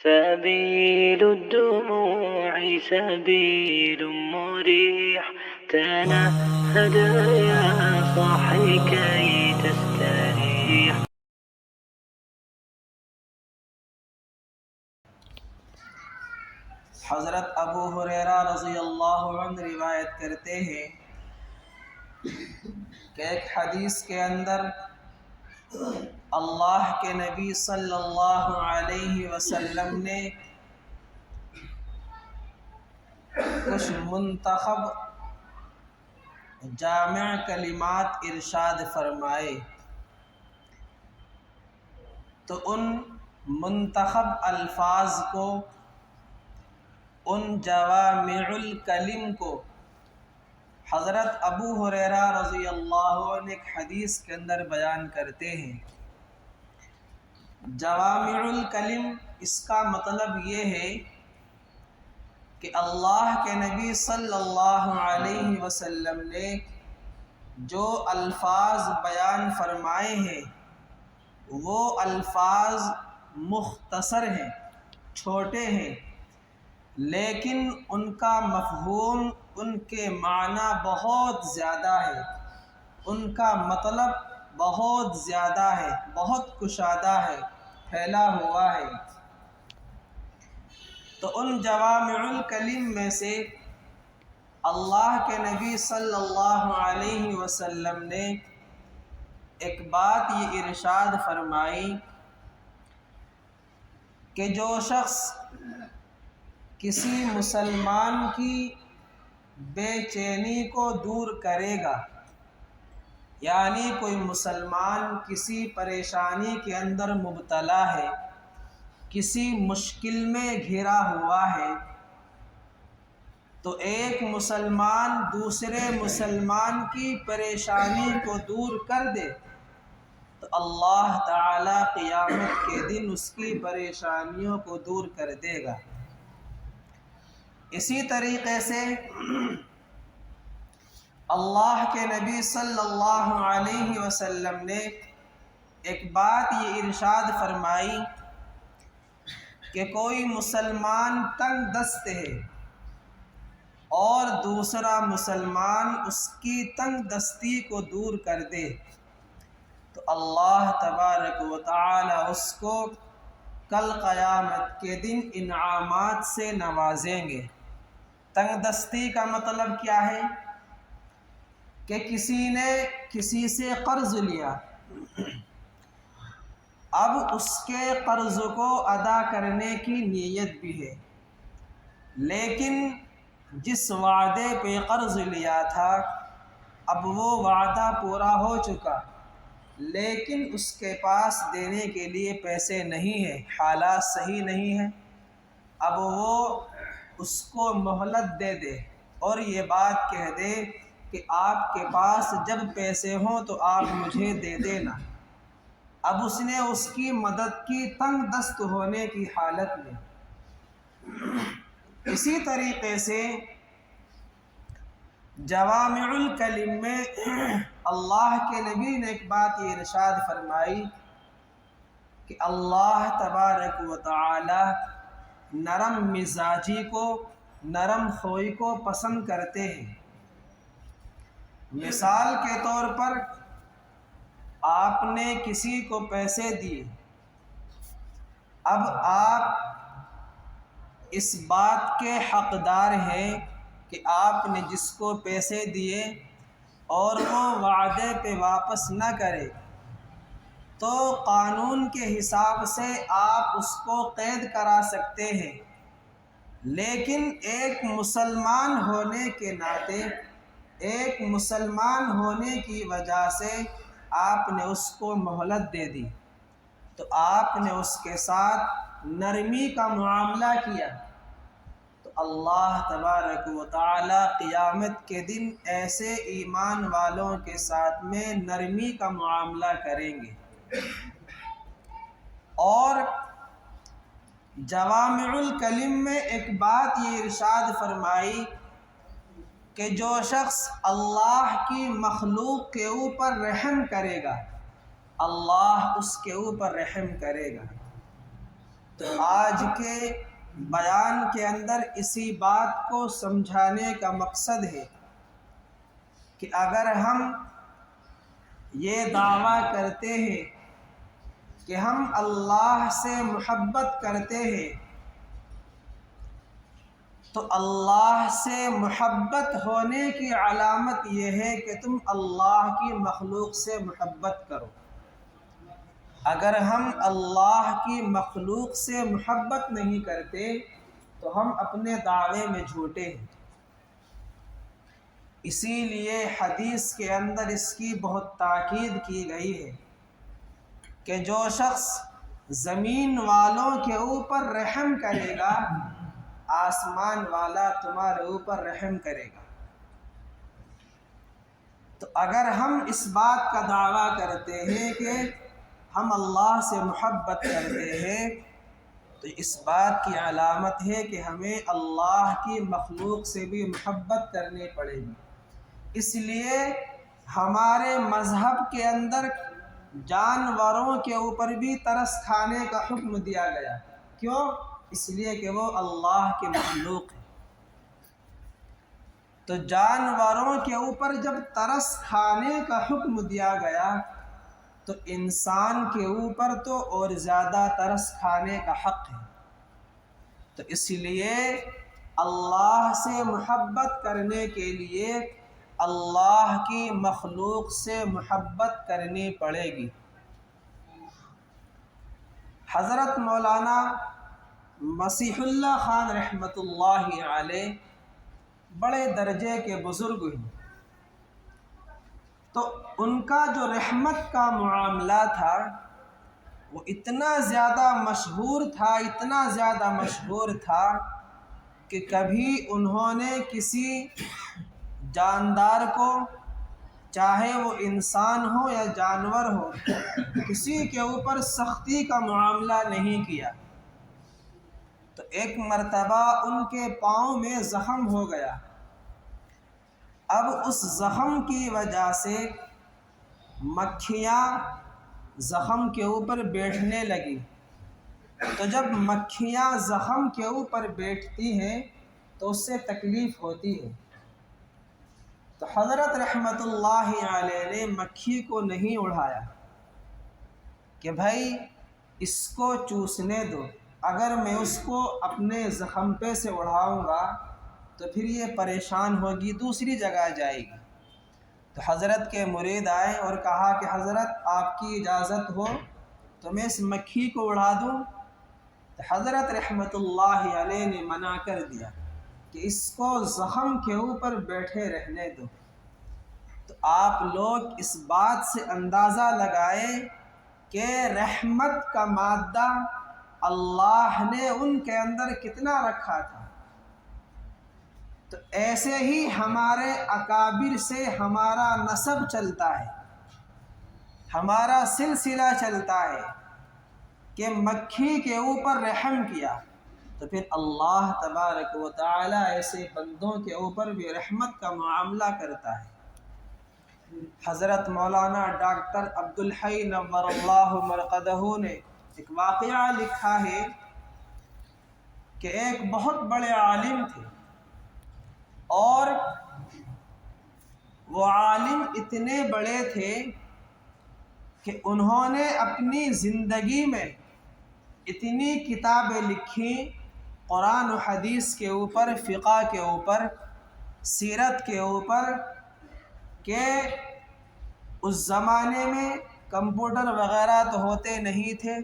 سبيل الدموع سبيل مريح تنهد يا صاحي كي تستريح. حضرت ابو ہریرہ رضی اللہ عنہ روایت کرتے ہیں کہ ایک حدیث کے اندر اللہ کے نبی صلی اللہ علیہ وسلم نے کچھ منتخب جامع کلمات ارشاد فرمائے، تو ان منتخب الفاظ کو، ان جوامع الکلم کو حضرت ابو ہریرہ رضی اللہ عنہ ایک حدیث کے اندر بیان کرتے ہیں۔ جوامع الکلم اس کا مطلب یہ ہے کہ اللہ کے نبی صلی اللہ علیہ وسلم نے جو الفاظ بیان فرمائے ہیں وہ الفاظ مختصر ہیں، چھوٹے ہیں، لیکن ان کا مفہوم، ان کے معنی بہت زیادہ ہے، ان کا مطلب بہت زیادہ ہے، بہت کشادہ ہے، پھیلا ہوا ہے۔ تو ان جوامع الکلم میں سے اللہ کے نبی صلی اللہ علیہ وسلم نے ایک بات یہ ارشاد فرمائی کہ جو شخص کسی مسلمان کی بے چینی کو دور کرے گا، یعنی کوئی مسلمان کسی پریشانی کے اندر مبتلا ہے، کسی مشکل میں گھرا ہوا ہے، تو ایک مسلمان دوسرے مسلمان کی پریشانی کو دور کر دے تو اللہ تعالیٰ قیامت کے دن اس کی پریشانیوں کو دور کر دے گا۔ اسی طریقے سے اللہ کے نبی صلی اللہ علیہ وسلم نے ایک بات یہ ارشاد فرمائی کہ کوئی مسلمان تنگ دست ہے اور دوسرا مسلمان اس کی تنگ دستی کو دور کر دے تو اللہ تبارک و تعالی اس کو کل قیامت کے دن انعامات سے نوازیں گے۔ تنگ دستی کا مطلب کیا ہے کہ کسی نے کسی سے قرض لیا، اب اس کے قرض کو ادا کرنے کی نیت بھی ہے، لیکن جس وعدے پہ قرض لیا تھا اب وہ وعدہ پورا ہو چکا، لیکن اس کے پاس دینے کے لیے پیسے نہیں ہیں، حالات صحیح نہیں ہیں، اب وہ اس کو مہلت دے دے اور یہ بات کہہ دے کہ آپ کے پاس جب پیسے ہوں تو آپ مجھے دے دینا۔ اب اس نے اس کی مدد کی تنگ دست ہونے کی حالت میں۔ اسی طریقے سے جوامع الکلم میں اللہ کے نبی نے ایک بات یہ ارشاد فرمائی کہ اللہ تبارک و تعالی نرم مزاجی کو، نرم خوئی کو پسند کرتے ہیں۔ مثال کے طور پر آپ نے کسی کو پیسے دیے، اب آپ اس بات کے حقدار ہیں کہ آپ نے جس کو پیسے دیے اور وہ وعدے پہ واپس نہ کرے تو قانون کے حساب سے آپ اس کو قید کرا سکتے ہیں، لیکن ایک مسلمان ہونے کے ناطے، ایک مسلمان ہونے کی وجہ سے آپ نے اس کو مہلت دے دی، تو آپ نے اس کے ساتھ نرمی کا معاملہ کیا، تو اللہ تبارک و تعالی قیامت کے دن ایسے ایمان والوں کے ساتھ میں نرمی کا معاملہ کریں گے۔ اور جوامع الکلم میں ایک بات یہ ارشاد فرمائی کہ جو شخص اللہ کی مخلوق کے اوپر رحم کرے گا اللہ اس کے اوپر رحم کرے گا۔ تو آج کے بیان کے اندر اسی بات کو سمجھانے کا مقصد ہے کہ اگر ہم یہ دعویٰ کرتے ہیں کہ ہم اللہ سے محبت کرتے ہیں تو اللہ سے محبت ہونے کی علامت یہ ہے کہ تم اللہ کی مخلوق سے محبت کرو۔ اگر ہم اللہ کی مخلوق سے محبت نہیں کرتے تو ہم اپنے دعوے میں جھوٹے ہیں۔ اسی لیے حدیث کے اندر اس کی بہت تاکید کی گئی ہے کہ جو شخص زمین والوں کے اوپر رحم کرے گا آسمان والا تمہارے اوپر رحم کرے گا۔ تو اگر ہم اس بات کا دعویٰ کرتے ہیں کہ ہم اللہ سے محبت کرتے ہیں تو اس بات کی علامت ہے کہ ہمیں اللہ کی مخلوق سے بھی محبت کرنی پڑے گی۔ اس لیے ہمارے مذہب کے اندر جانوروں کے اوپر بھی ترس کھانے کا حکم دیا گیا۔ کیوں؟ اس لیے کہ وہ اللہ کے مخلوق ہیں۔ تو جانوروں کے اوپر جب ترس کھانے کا حکم دیا گیا تو انسان کے اوپر تو اور زیادہ ترس کھانے کا حق ہے۔ تو اس لیے اللہ سے محبت کرنے کے لیے اللہ کی مخلوق سے محبت کرنی پڑے گی۔ حضرت مولانا مسیح اللہ خان رحمۃ اللہ علیہ بڑے درجے کے بزرگ ہیں، تو ان کا جو رحمت کا معاملہ تھا وہ اتنا زیادہ مشہور تھا کہ کبھی انہوں نے کسی جاندار کو، چاہے وہ انسان ہو یا جانور ہو، کسی کے اوپر سختی کا معاملہ نہیں کیا۔ تو ایک مرتبہ ان کے پاؤں میں زخم ہو گیا۔ اب اس زخم کی وجہ سے مکھیاں زخم کے اوپر بیٹھنے لگی۔ تو جب مکھیاں زخم کے اوپر بیٹھتی ہیں تو اس سے تکلیف ہوتی ہے۔ تو حضرت رحمت اللہ علیہ نے مکھی کو نہیں اڑایا کہ بھائی اس کو چوسنے دو، اگر میں اس کو اپنے زخم پہ سے اڑاؤں گا تو پھر یہ پریشان ہوگی، دوسری جگہ جائے گی۔ تو حضرت کے مرید آئے اور کہا کہ حضرت آپ کی اجازت ہو تو میں اس مکھی کو اڑا دوں؟ تو حضرت رحمت اللہ علیہ نے منع کر دیا کہ اس کو زخم کے اوپر بیٹھے رہنے دو۔ تو آپ لوگ اس بات سے اندازہ لگائیں کہ رحمت کا مادہ اللہ نے ان کے اندر کتنا رکھا تھا۔ تو ایسے ہی ہمارے اکابر سے ہمارا نسب چلتا ہے، ہمارا سلسلہ چلتا ہے کہ مکھی کے اوپر رحم کیا تو پھر اللہ تبارک و تعالی ایسے بندوں کے اوپر بھی رحمت کا معاملہ کرتا ہے۔ حضرت مولانا ڈاکٹر عبدالحی نور اللہ مرقدہ نے ایک واقعہ لکھا ہے کہ ایک بہت بڑے عالم تھے، اور وہ عالم اتنے بڑے تھے کہ انہوں نے اپنی زندگی میں اتنی کتابیں لکھیں قرآن و حدیث کے اوپر، فقہ کے اوپر، سیرت کے اوپر، کہ اس زمانے میں کمپیوٹر وغیرہ تو ہوتے نہیں تھے،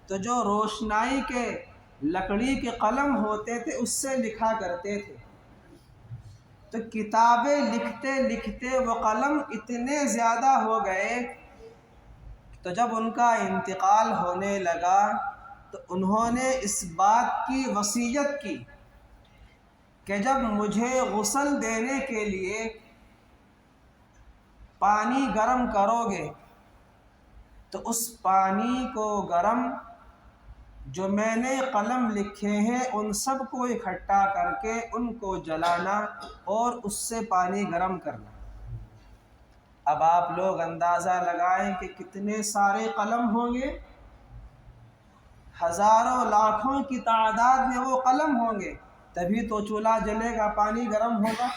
تو جو روشنائی کے لکڑی کے قلم ہوتے تھے اس سے لکھا کرتے تھے۔ تو کتابیں لکھتے لکھتے وہ قلم اتنے زیادہ ہو گئے، تو جب ان کا انتقال ہونے لگا تو انہوں نے اس بات کی وصیت کی کہ جب مجھے غسل دینے کے لیے پانی گرم کرو گے تو اس پانی کو گرم، جو میں نے قلم لکھے ہیں ان سب کو اکٹھا کر کے ان کو جلانا اور اس سے پانی گرم کرنا۔ اب آپ لوگ اندازہ لگائیں کہ کتنے سارے قلم ہوں گے۔ ہزاروں لاکھوں کی تعداد میں وہ قلم ہوں گے، تبھی تو چولہا جلے گا، پانی گرم ہوگا۔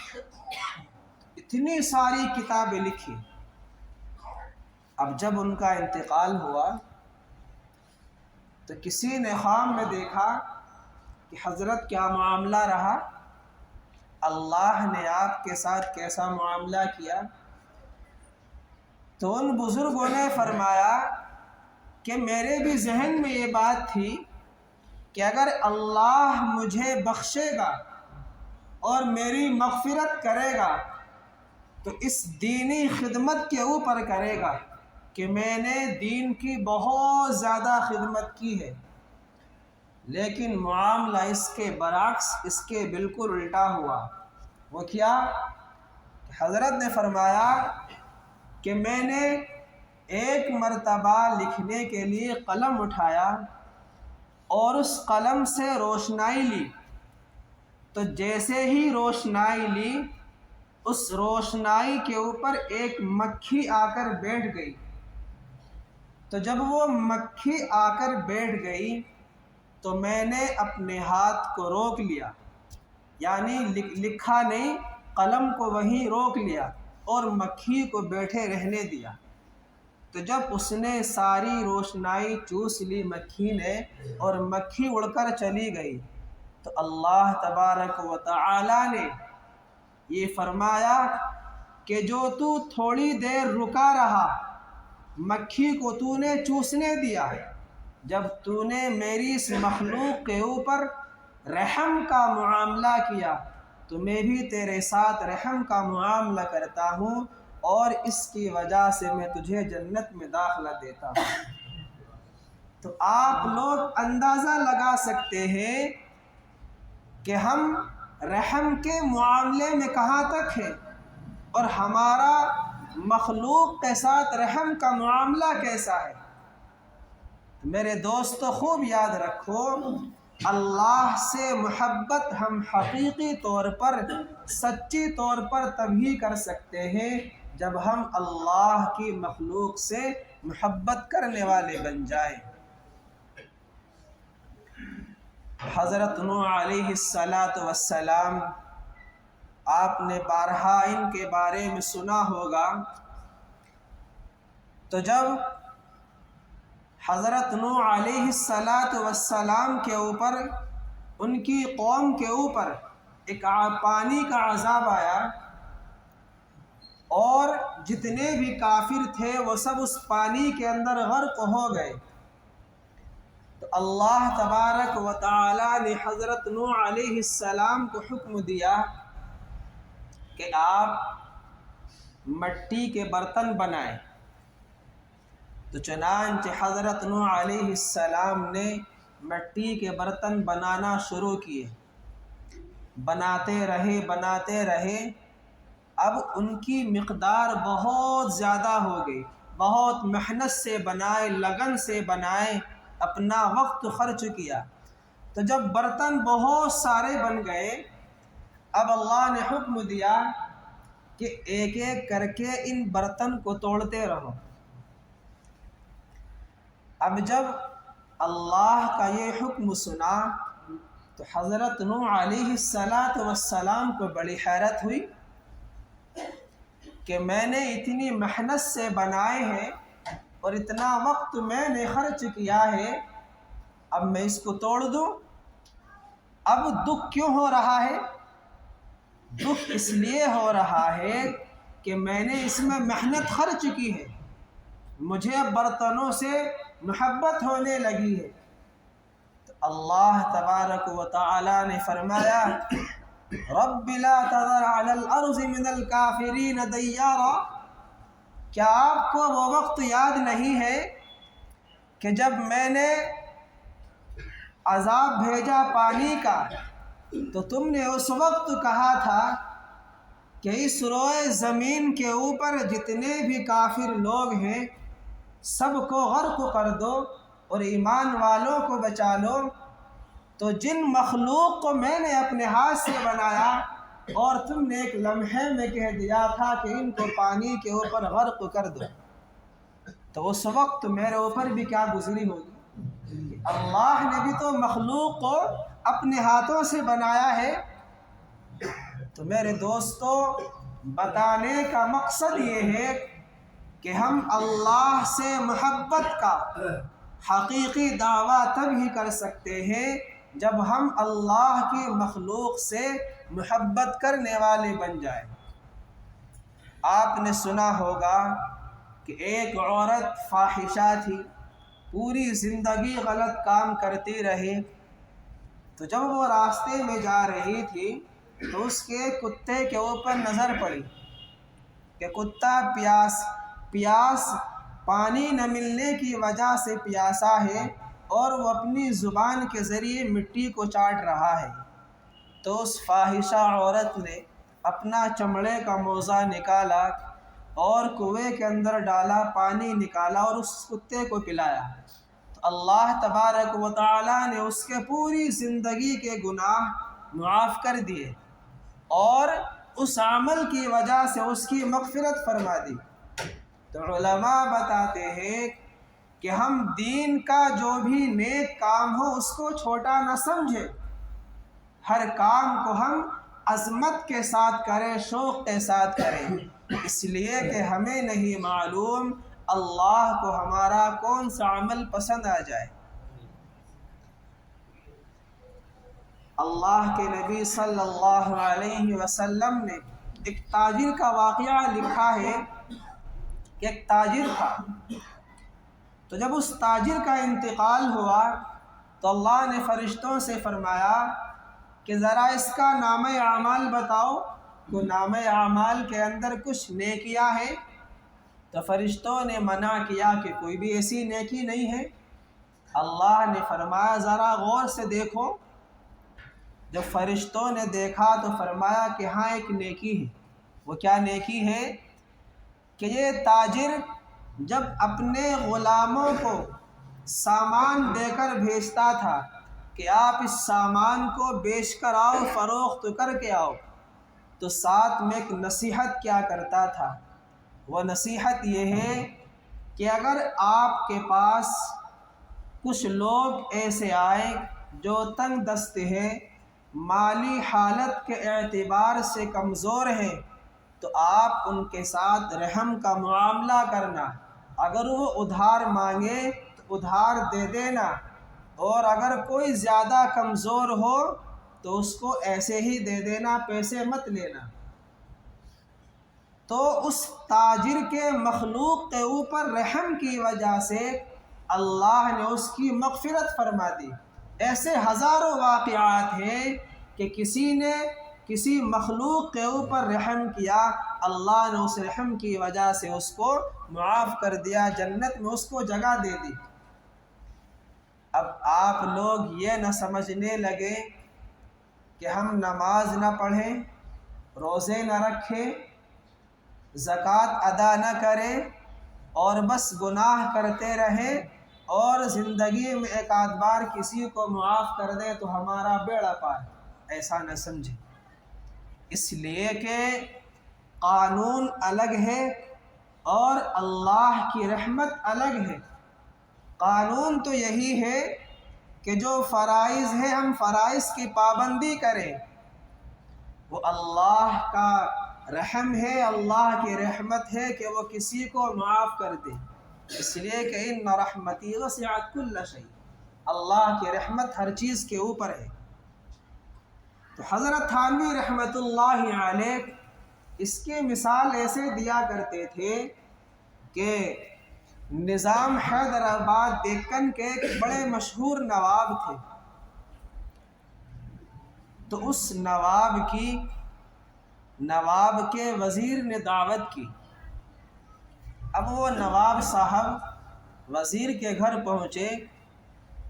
اتنی ساری کتابیں لکھی۔ اب جب ان کا انتقال ہوا تو کسی نے خواب میں دیکھا کہ حضرت کیا معاملہ رہا، اللہ نے آپ کے ساتھ کیسا معاملہ کیا؟ تو ان بزرگوں نے فرمایا کہ میرے بھی ذہن میں یہ بات تھی کہ اگر اللہ مجھے بخشے گا اور میری مغفرت کرے گا تو اس دینی خدمت کے اوپر کرے گا کہ میں نے دین کی بہت زیادہ خدمت کی ہے۔ لیکن معاملہ اس کے برعکس، اس کے بالکل الٹا ہوا۔ وہ کیا؟ کہ حضرت نے فرمایا کہ میں نے ایک مرتبہ لکھنے کے لیے قلم اٹھایا اور اس قلم سے روشنائی لی، تو جیسے ہی روشنائی لی اس روشنائی کے اوپر ایک مکھی آ کر بیٹھ گئی۔ تو جب وہ مکھی آ کر بیٹھ گئی تو میں نے اپنے ہاتھ کو روک لیا، یعنی لکھا نہیں، قلم کو وہیں روک لیا اور مکھی کو بیٹھے رہنے دیا۔ تو جب اس نے ساری روشنائی چوس لی مکھی نے اور مکھی اڑ کر چلی گئی، تو اللہ تبارک و تعالی نے یہ فرمایا کہ جو تو تھوڑی دیر رکا رہا، مکھی کو تو نے چوسنے دیا، جب تو نے میری اس مخلوق کے اوپر رحم کا معاملہ کیا تو میں بھی تیرے ساتھ رحم کا معاملہ کرتا ہوں، اور اس کی وجہ سے میں تجھے جنت میں داخلہ دیتا ہوں۔ تو آپ لوگ اندازہ لگا سکتے ہیں کہ ہم رحم کے معاملے میں کہاں تک ہیں اور ہمارا مخلوق کے ساتھ رحم کا معاملہ کیسا ہے۔ میرے دوستو خوب یاد رکھو، اللہ سے محبت ہم حقیقی طور پر، سچی طور پر تبھی کر سکتے ہیں جب ہم اللہ کی مخلوق سے محبت کرنے والے بن جائیں۔ حضرت نوح علیہ السلام، آپ نے بارہا ان کے بارے میں سنا ہوگا۔ تو جب حضرت نوح علیہ السلام کے اوپر، ان کی قوم کے اوپر ایک پانی کا عذاب آیا اور جتنے بھی کافر تھے وہ سب اس پانی کے اندر غرق ہو گئے، تو اللہ تبارک و تعالی نے حضرت نوح علیہ السلام کو حکم دیا کہ آپ مٹی کے برتن بنائیں۔ تو چنانچہ حضرت نوح علیہ السلام نے مٹی کے برتن بنانا شروع کیے، بناتے رہے، اب ان کی مقدار بہت زیادہ ہو گئی، بہت محنت سے بنائے، لگن سے بنائے، اپنا وقت خرچ کیا۔ تو جب برتن بہت سارے بن گئے، اب اللہ نے حکم دیا کہ ایک ایک کر کے ان برتن کو توڑتے رہو۔ اب جب اللہ کا یہ حکم سنا تو حضرت نوح علیہ السلام کو بڑی حیرت ہوئی کہ میں نے اتنی محنت سے بنائے ہیں اور اتنا وقت میں نے خرچ کیا ہے، اب میں اس کو توڑ دوں؟ اب دکھ کیوں ہو رہا ہے؟ دکھ اس لیے ہو رہا ہے کہ میں نے اس میں محنت خرچ کی ہے، مجھے اب برتنوں سے محبت ہونے لگی ہے۔ تو اللہ تبارک و تعالی نے فرمایا رب لا تذر علی الارض من الکافرین دیارا، کیا آپ کو وہ وقت یاد نہیں ہے کہ جب میں نے عذاب بھیجا پانی کا تو تم نے اس وقت کہا تھا کہ اس روئے زمین کے اوپر جتنے بھی کافر لوگ ہیں سب کو غرق کر دو اور ایمان والوں کو بچا لو۔ تو جن مخلوق کو میں نے اپنے ہاتھ سے بنایا اور تم نے ایک لمحے میں کہہ دیا تھا کہ ان کو پانی کے اوپر غرق کر دو، تو اس وقت میرے اوپر بھی کیا گزری ہوگی؟ اللہ نے بھی تو مخلوق کو اپنے ہاتھوں سے بنایا ہے۔ تو میرے دوستو، بتانے کا مقصد یہ ہے کہ ہم اللہ سے محبت کا حقیقی دعویٰ تب ہی کر سکتے ہیں جب ہم اللہ کی مخلوق سے محبت کرنے والے بن جائیں۔ آپ نے سنا ہوگا کہ ایک عورت فاحشہ تھی، پوری زندگی غلط کام کرتی رہی، تو جب وہ راستے میں جا رہی تھی تو اس کے کتے کے اوپر نظر پڑی کہ کتا پیاس پانی نہ ملنے کی وجہ سے پیاسا ہے اور وہ اپنی زبان کے ذریعے مٹی کو چاٹ رہا ہے۔ تو اس فاحشہ عورت نے اپنا چمڑے کا موزہ نکالا اور کنویں کے اندر ڈالا، پانی نکالا اور اس کتے کو پلایا۔ تو اللہ تبارک و تعالیٰ نے اس کے پوری زندگی کے گناہ معاف کر دیے اور اس عمل کی وجہ سے اس کی مغفرت فرما دی۔ تو علماء بتاتے ہیں کہ ہم دین کا جو بھی نیک کام ہو اس کو چھوٹا نہ سمجھیں، ہر کام کو ہم عظمت کے ساتھ کریں، شوق کے ساتھ کریں، اس لیے کہ ہمیں نہیں معلوم اللہ کو ہمارا کون سا عمل پسند آ جائے۔ اللہ کے نبی صلی اللہ علیہ وسلم نے ایک تاجر کا واقعہ لکھا ہے کہ ایک تاجر تھا، تو جب اس تاجر کا انتقال ہوا تو اللہ نے فرشتوں سے فرمایا کہ ذرا اس کا نامہ اعمال بتاؤ، تو نامہ اعمال کے اندر کچھ نیکیاں ہیں؟ تو فرشتوں نے منع کیا کہ کوئی بھی ایسی نیکی نہیں ہے۔ اللہ نے فرمایا ذرا غور سے دیکھو۔ جب فرشتوں نے دیکھا تو فرمایا کہ ہاں ایک نیکی ہے۔ وہ کیا نیکی ہے؟ کہ یہ تاجر جب اپنے غلاموں کو سامان دے کر بھیجتا تھا کہ آپ اس سامان کو بیچ کر آؤ، فروخت کر کے آؤ، تو ساتھ میں ایک نصیحت کیا کرتا تھا۔ وہ نصیحت یہ ہے کہ اگر آپ کے پاس کچھ لوگ ایسے آئیں جو تنگ دست ہیں، مالی حالت کے اعتبار سے کمزور ہیں، تو آپ ان کے ساتھ رحم کا معاملہ کرنا، اگر وہ ادھار مانگے تو ادھار دے دینا، اور اگر کوئی زیادہ کمزور ہو تو اس کو ایسے ہی دے دینا، پیسے مت لینا۔ تو اس تاجر کے مخلوق کے اوپر رحم کی وجہ سے اللہ نے اس کی مغفرت فرما دی۔ ایسے ہزاروں واقعات ہیں کہ کسی نے کسی مخلوق کے اوپر رحم کیا، اللہ نے اس رحم کی وجہ سے اس کو معاف کر دیا، جنت میں اس کو جگہ دے دی۔ اب آپ لوگ یہ نہ سمجھنے لگے کہ ہم نماز نہ پڑھیں، روزے نہ رکھیں، زکوٰۃ ادا نہ کریں اور بس گناہ کرتے رہیں اور زندگی میں ایک آدھ بار کسی کو معاف کر دیں تو ہمارا بیڑا پار۔ ایسا نہ سمجھیں، اس لیے کہ قانون الگ ہے اور اللہ کی رحمت الگ ہے۔ قانون تو یہی ہے کہ جو فرائض ہے ہم فرائض کی پابندی کریں، وہ اللہ کا رحم ہے، اللہ کی رحمت ہے کہ وہ کسی کو معاف کر دے، اس لیے کہ ان رحمتی وسعت کل شیء، اللہ کی رحمت ہر چیز کے اوپر ہے۔ تو حضرت تھانوی رحمۃ اللہ علیہ اس کی مثال ایسے دیا کرتے تھے کہ نظام حیدر آباد دکن کے ایک بڑے مشہور نواب تھے، تو اس نواب کے وزیر نے دعوت کی۔ اب وہ نواب صاحب وزیر کے گھر پہنچے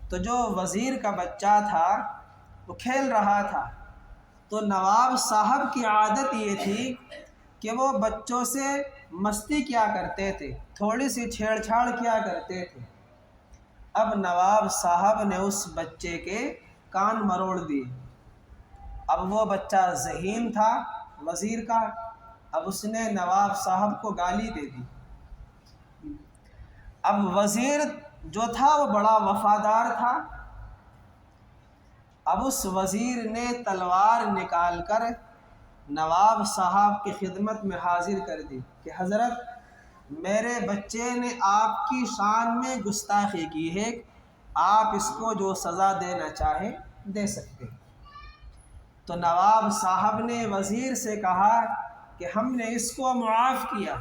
تو جو وزیر کا بچہ تھا وہ کھیل رہا تھا، تو نواب صاحب کی عادت یہ تھی کہ وہ بچوں سے مستی کیا کرتے تھے، تھوڑی سی چھیڑ چھاڑ کیا کرتے تھے۔ اب نواب صاحب نے اس بچے کے کان مروڑ دیے۔ اب وہ بچہ ذہین تھا وزیر کا، اب اس نے نواب صاحب کو گالی دے دی۔ اب وزیر جو تھا وہ بڑا وفادار تھا۔ اب اس وزیر نے تلوار نکال کر نواب صاحب کی خدمت میں حاضر کر دی کہ حضرت، میرے بچے نے آپ کی شان میں گستاخی کی ہے، آپ اس کو جو سزا دینا چاہیں دے سکتے ہیں۔ تو نواب صاحب نے وزیر سے کہا کہ ہم نے اس کو معاف کیا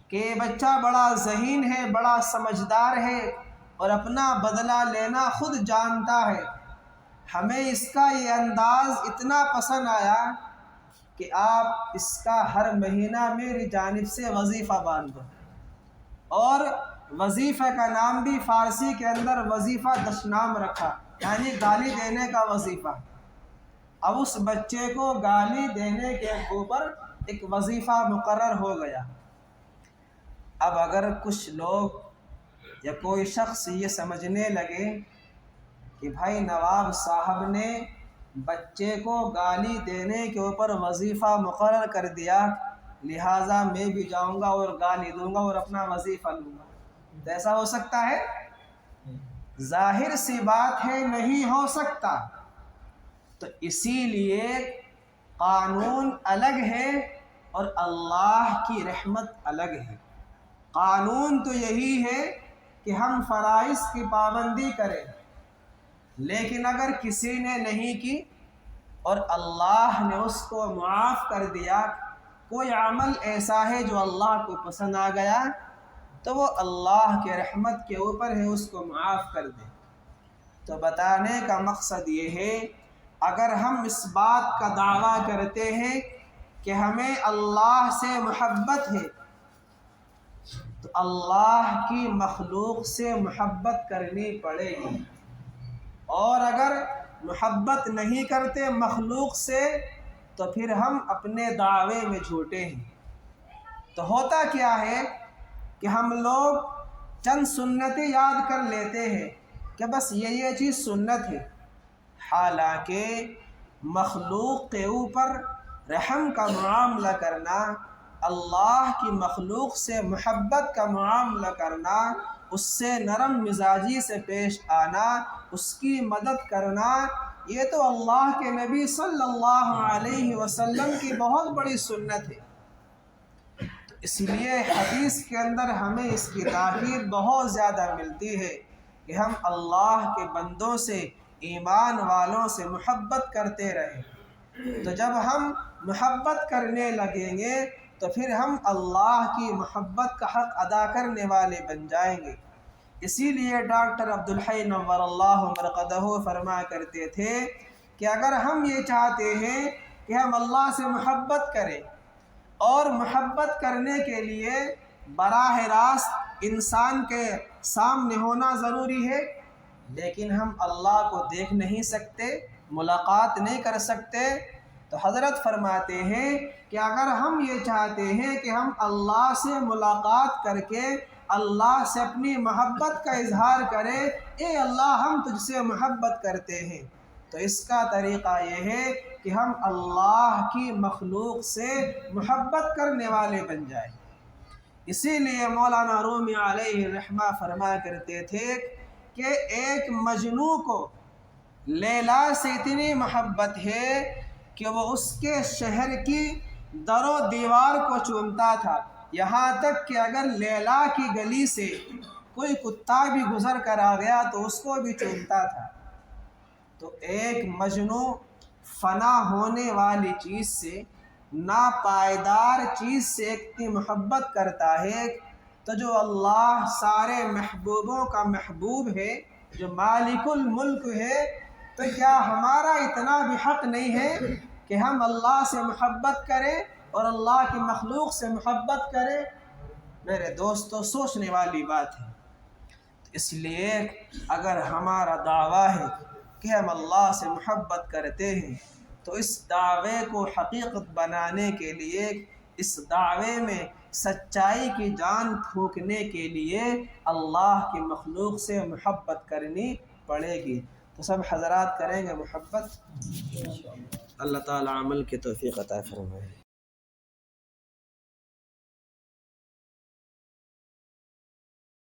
کہ بچہ بڑا ذہین ہے، بڑا سمجھدار ہے اور اپنا بدلہ لینا خود جانتا ہے، ہمیں اس کا یہ انداز اتنا پسند آیا کہ آپ اس کا ہر مہینہ میری جانب سے وظیفہ باندھ دو۔ اور وظیفہ کا نام بھی فارسی کے اندر وظیفہ دشنام رکھا، یعنی گالی دینے کا وظیفہ۔ اب اس بچے کو گالی دینے کے اوپر ایک وظیفہ مقرر ہو گیا۔ اب اگر کچھ لوگ یا کوئی شخص یہ سمجھنے لگے کہ بھائی نواب صاحب نے بچے کو گالی دینے کے اوپر وظیفہ مقرر کر دیا، لہٰذا میں بھی جاؤں گا اور گالی دوں گا اور اپنا وظیفہ لوں گا، تو ایسا ہو سکتا ہے؟ ظاہر سی بات ہے نہیں ہو سکتا۔ تو اسی لیے قانون الگ ہے اور اللہ کی رحمت الگ ہے۔ قانون تو یہی ہے کہ ہم فرائض کی پابندی کریں، لیکن اگر کسی نے نہیں کی اور اللہ نے اس کو معاف کر دیا، کوئی عمل ایسا ہے جو اللہ کو پسند آ گیا، تو وہ اللہ کے رحمت کے اوپر ہے، اس کو معاف کر دے۔ تو بتانے کا مقصد یہ ہے، اگر ہم اس بات کا دعویٰ کرتے ہیں کہ ہمیں اللہ سے محبت ہے، تو اللہ کی مخلوق سے محبت کرنی پڑے گی، اور اگر محبت نہیں کرتے مخلوق سے تو پھر ہم اپنے دعوے میں جھوٹے ہیں۔ تو ہوتا کیا ہے کہ ہم لوگ چند سنتیں یاد کر لیتے ہیں کہ بس یہ چیز سنت ہے، حالانکہ مخلوق کے اوپر رحم کا معاملہ کرنا، اللہ کی مخلوق سے محبت کا معاملہ کرنا، اس سے نرم مزاجی سے پیش آنا، اس کی مدد کرنا، یہ تو اللہ کے نبی صلی اللہ علیہ وسلم کی بہت بڑی سنت ہے۔ تو اس لیے حدیث کے اندر ہمیں اس کی تاکید بہت زیادہ ملتی ہے کہ ہم اللہ کے بندوں سے، ایمان والوں سے محبت کرتے رہیں۔ تو جب ہم محبت کرنے لگیں گے تو پھر ہم اللہ کی محبت کا حق ادا کرنے والے بن جائیں گے۔ اسی لیے ڈاکٹر عبدالحی نور اللہ مرقدہ فرمایا کرتے تھے کہ اگر ہم یہ چاہتے ہیں کہ ہم اللہ سے محبت کریں، اور محبت کرنے کے لیے براہ راست انسان کے سامنے ہونا ضروری ہے، لیکن ہم اللہ کو دیکھ نہیں سکتے، ملاقات نہیں کر سکتے، تو حضرت فرماتے ہیں کہ اگر ہم یہ چاہتے ہیں کہ ہم اللہ سے ملاقات کر کے اللہ سے اپنی محبت کا اظہار کریں، اے اللہ ہم تجھ سے محبت کرتے ہیں، تو اس کا طریقہ یہ ہے کہ ہم اللہ کی مخلوق سے محبت کرنے والے بن جائیں۔ اسی لیے مولانا رومی علیہ الرحمہ فرمایا کرتے تھے کہ ایک مجنوں کو لیلا سے اتنی محبت ہے کہ وہ اس کے شہر کی در و دیوار کو چومتا تھا، یہاں تک کہ اگر لیلا کی گلی سے کوئی کتا بھی گزر کر آ گیا تو اس کو بھی چومتا تھا۔ تو ایک مجنوں فنا ہونے والی چیز سے، ناپائیدار چیز سے اتنی محبت کرتا ہے، تو جو اللہ سارے محبوبوں کا محبوب ہے، جو مالک الملک ہے، تو کیا ہمارا اتنا بھی حق نہیں ہے کہ ہم اللہ سے محبت کریں اور اللہ کی مخلوق سے محبت کریں؟ میرے دوستو، سوچنے والی بات ہے۔ اس لیے اگر ہمارا دعویٰ ہے کہ ہم اللہ سے محبت کرتے ہیں، تو اس دعوے کو حقیقت بنانے کے لیے، اس دعوے میں سچائی کی جان پھونکنے کے لیے اللہ کی مخلوق سے محبت کرنی پڑے گی۔ تو سب حضرات کریں گے محبت؟ اللہ تعالی عمل کی توفیق عطا فرمائے۔